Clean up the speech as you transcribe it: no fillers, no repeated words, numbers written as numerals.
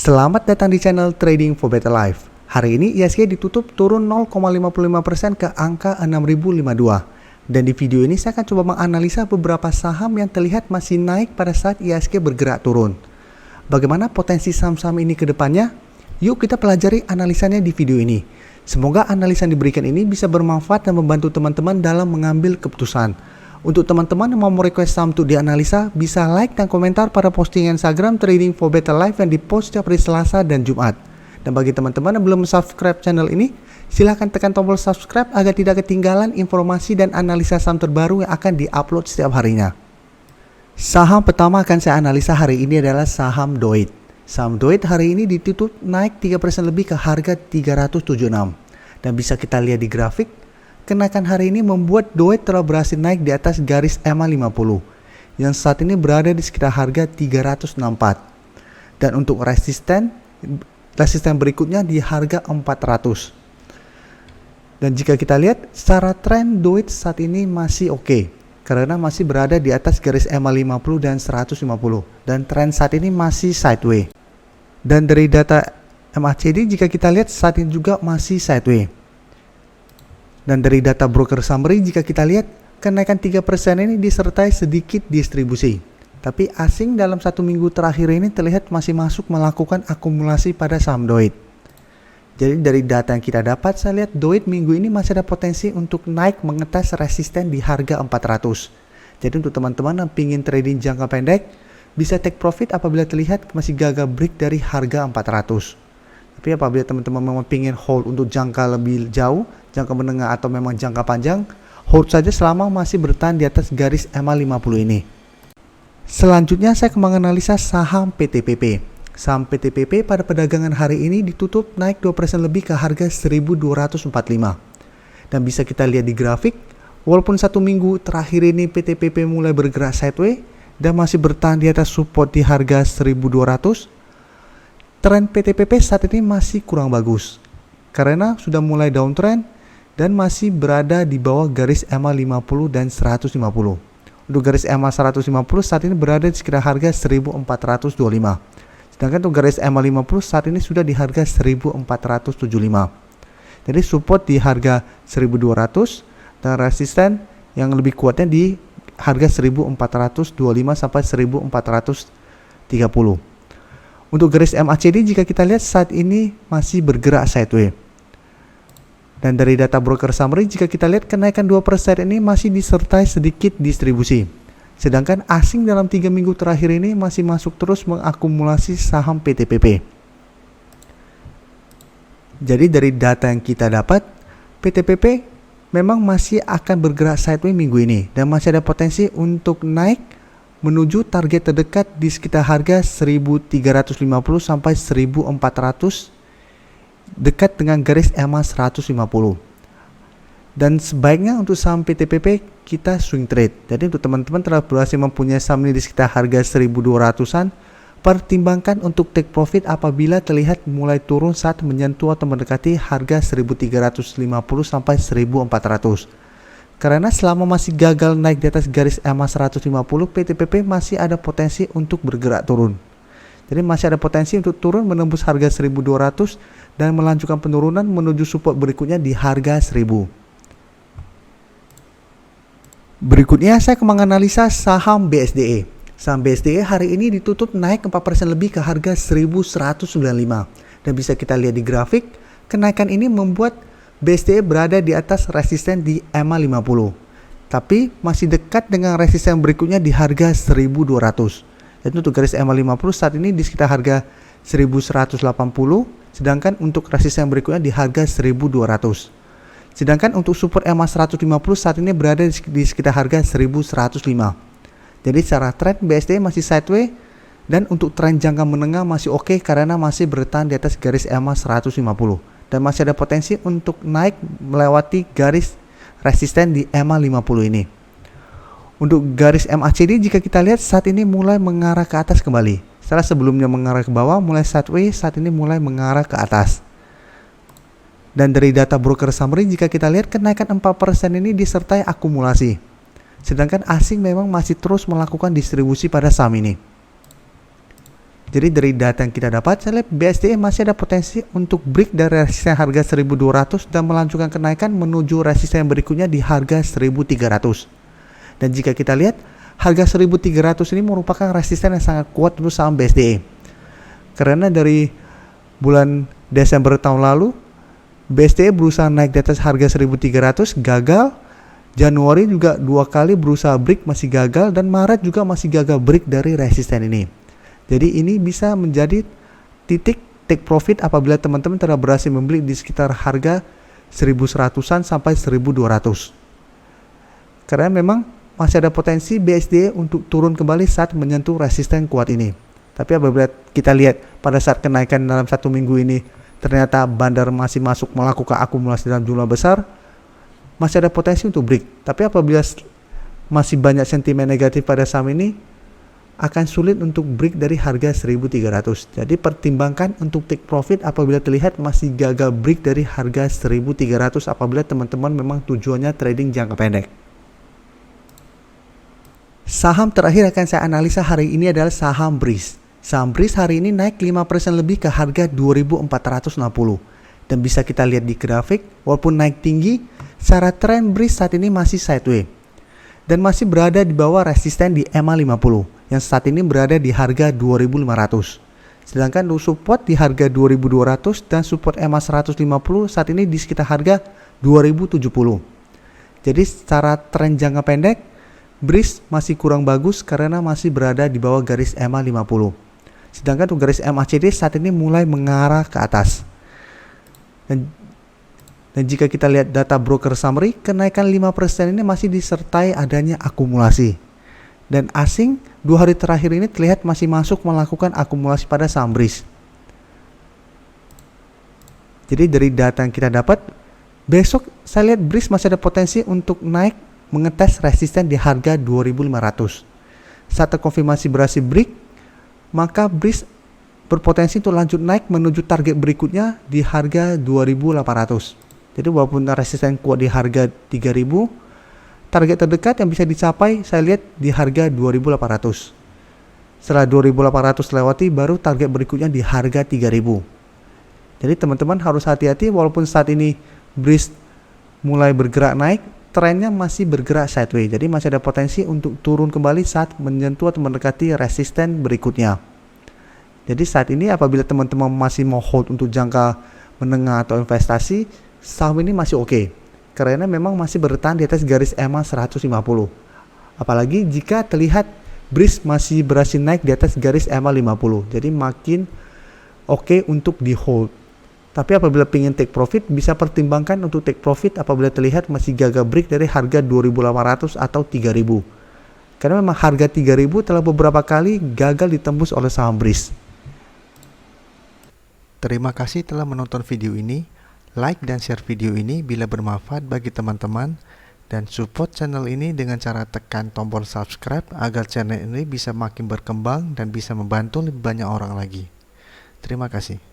Selamat datang di channel Trading for Better Life. Hari ini IHSG ditutup turun 0,55% ke angka 6052. Dan di video ini saya akan coba menganalisa beberapa saham yang terlihat masih naik pada saat IHSG bergerak turun. Bagaimana potensi saham-saham ini ke depannya? Yuk kita pelajari analisanya di video ini. Semoga analisa yang diberikan ini bisa bermanfaat dan membantu teman-teman dalam mengambil keputusan. Untuk teman-teman yang mau request saham untuk dianalisa, bisa like dan komentar pada postingan Instagram Trading for Better Life yang dipost setiap hari Selasa dan Jumat. Dan bagi teman-teman yang belum subscribe channel ini, silahkan tekan tombol subscribe agar tidak ketinggalan informasi dan analisa saham terbaru yang akan diupload setiap harinya. Saham pertama akan saya analisa hari ini adalah saham DOIT. Saham DOIT hari ini ditutup naik 3% lebih ke harga 376. Dan bisa kita lihat di grafik, kenaikan hari ini membuat DOIT telah berhasil naik di atas garis EMA 50 yang saat ini berada di sekitar harga 364. Dan untuk resisten berikutnya di harga 400. Dan jika kita lihat secara tren DOIT saat ini masih oke, karena masih berada di atas garis EMA 50 dan 150 dan tren saat ini masih sideways. Dan dari data MACD jika kita lihat saat ini juga masih sideways. Dan dari data broker summary jika kita lihat kenaikan 3% ini disertai sedikit distribusi. Tapi asing dalam 1 minggu terakhir ini terlihat masih masuk melakukan akumulasi pada saham DOIT. Jadi dari data yang kita dapat saya lihat DOIT minggu ini masih ada potensi untuk naik mengetes resisten di harga 400. Jadi untuk teman-teman yang ingin trading jangka pendek bisa take profit apabila terlihat masih gagal break dari harga 400. Tapi apabila teman-teman memang ingin hold untuk jangka lebih jauh, jangka menengah atau memang jangka panjang, hold saja selama masih bertahan di atas garis EMA 50 ini. Selanjutnya saya akan menganalisa saham PTPP. Saham PTPP pada perdagangan hari ini ditutup naik 2% lebih ke harga 1245. Dan bisa kita lihat di grafik, walaupun 1 minggu terakhir ini PTPP mulai bergerak sideways dan masih bertahan di atas support di harga 1200, tren PTPP saat ini masih kurang bagus karena sudah mulai downtrend dan masih berada di bawah garis EMA 50 dan 150. Untuk garis EMA 150 saat ini berada di sekitar harga 1425. Sedangkan untuk garis EMA 50 saat ini sudah di harga 1475. Jadi support di harga 1200 dan resisten yang lebih kuatnya di harga 1425 sampai 1430. Untuk garis MACD jika kita lihat saat ini masih bergerak sideways. Dan dari data broker summary jika kita lihat kenaikan 2% ini masih disertai sedikit distribusi. Sedangkan asing dalam 3 minggu terakhir ini masih masuk terus mengakumulasi saham PTPP. Jadi dari data yang kita dapat, PTPP memang masih akan bergerak sideways minggu ini dan masih ada potensi untuk naik menuju target terdekat di sekitar harga 1350 sampai 1400 dekat dengan garis EMA 150. Dan sebaiknya untuk saham PTPP kita swing trade. Jadi untuk teman-teman telah berhasil mempunyai saham ini di sekitar harga 1200-an, pertimbangkan untuk take profit apabila terlihat mulai turun saat menyentuh atau mendekati harga 1350 sampai 1400. Karena selama masih gagal naik di atas garis EMA 150, PTPP masih ada potensi untuk bergerak turun. Jadi masih ada potensi untuk turun menembus harga 1200 dan melanjutkan penurunan menuju support berikutnya di harga 1000. Berikutnya saya akan menganalisa saham BSDE. Saham BSDE hari ini ditutup naik 4% lebih ke harga 1195. Dan bisa kita lihat di grafik, kenaikan ini membuat BSDE berada di atas resisten di EMA 50. Tapi masih dekat dengan resisten berikutnya di harga 1200. Dan untuk garis EMA 50 saat ini di sekitar harga 1180. Sedangkan untuk resisten berikutnya di harga 1200. Sedangkan untuk support EMA 150 saat ini berada di sekitar harga 1105. Jadi secara tren BSDE masih sideways dan untuk tren jangka menengah masih oke karena masih bertahan di atas garis EMA 150. Dan masih ada potensi untuk naik melewati garis resisten di EMA 50 ini. Untuk garis MACD jika kita lihat saat ini mulai mengarah ke atas kembali. Setelah sebelumnya mengarah ke bawah, mulai sideways, saat ini mulai mengarah ke atas. Dan dari data broker summary jika kita lihat kenaikan 4% ini disertai akumulasi. Sedangkan asing memang masih terus melakukan distribusi pada saham ini. Jadi dari data yang kita dapat, saya lihat BSDE masih ada potensi untuk break dari resisten harga 1200 dan melanjutkan kenaikan menuju resisten berikutnya di harga 1300. Dan jika kita lihat, harga 1300 ini merupakan resisten yang sangat kuat untuk saham BSDE. Karena dari bulan Desember tahun lalu, BSDE berusaha naik di atas harga 1300, gagal. Januari juga 2 kali berusaha break, masih gagal. Dan Maret juga masih gagal break dari resisten ini. Jadi ini bisa menjadi titik take profit apabila teman-teman telah berhasil membeli di sekitar harga 1100-an sampai 1200. Karena memang masih ada potensi BSDE untuk turun kembali saat menyentuh resisten kuat ini. Tapi apabila kita lihat pada saat kenaikan dalam 1 minggu ini, ternyata bandar masih masuk melakukan akumulasi dalam jumlah besar, masih ada potensi untuk break. Tapi apabila masih banyak sentimen negatif pada saham ini, akan sulit untuk break dari harga 1300. Jadi pertimbangkan untuk take profit apabila terlihat masih gagal break dari harga 1300 apabila teman-teman memang tujuannya trading jangka pendek. Saham terakhir akan saya analisa hari ini adalah saham Breeze. Saham Breeze hari ini naik 5% lebih ke harga 2460. Dan bisa kita lihat di grafik, walaupun naik tinggi, secara tren Breeze saat ini masih sideways. Dan masih berada di bawah resisten di EMA 50 yang saat ini berada di harga 2500. Sedangkan support di harga 2200 dan support EMA 150 saat ini di sekitar harga 2070. Jadi secara tren jangka pendek, Breeze masih kurang bagus karena masih berada di bawah garis EMA 50. Sedangkan untuk garis MACD saat ini mulai mengarah ke atas. Dan jika kita lihat data broker summary, kenaikan 5% ini masih disertai adanya akumulasi. Dan asing 2 hari terakhir ini terlihat masih masuk melakukan akumulasi pada saham Breeze. Jadi dari data yang kita dapat, besok saya lihat Breeze masih ada potensi untuk naik mengetes resisten di harga 2500. Saat terkonfirmasi berhasil break, maka Breeze berpotensi untuk lanjut naik menuju target berikutnya di harga 2800. Jadi walaupun resisten kuat di harga 3000, target terdekat yang bisa dicapai saya lihat di harga 2800. Setelah 2800 lewati, baru target berikutnya di harga 3000. Jadi teman-teman harus hati-hati, walaupun saat ini Breeze mulai bergerak naik, trennya masih bergerak sideways. Jadi masih ada potensi untuk turun kembali saat menyentuh atau mendekati resisten berikutnya. Jadi saat ini apabila teman-teman masih mau hold untuk jangka menengah atau investasi, saham ini masih oke. Karena memang masih bertahan di atas garis EMA 150. Apalagi jika terlihat Breeze masih berhasil naik di atas garis EMA 50. Jadi makin oke untuk di hold. Tapi apabila ingin take profit, bisa pertimbangkan untuk take profit apabila terlihat masih gagal break dari harga 2800 atau 3000. Karena memang harga 3000 telah beberapa kali gagal ditembus oleh saham Breeze. Terima kasih telah menonton video ini. Like dan share video ini bila bermanfaat bagi teman-teman, dan support channel ini dengan cara tekan tombol subscribe agar channel ini bisa makin berkembang dan bisa membantu lebih banyak orang lagi. Terima kasih.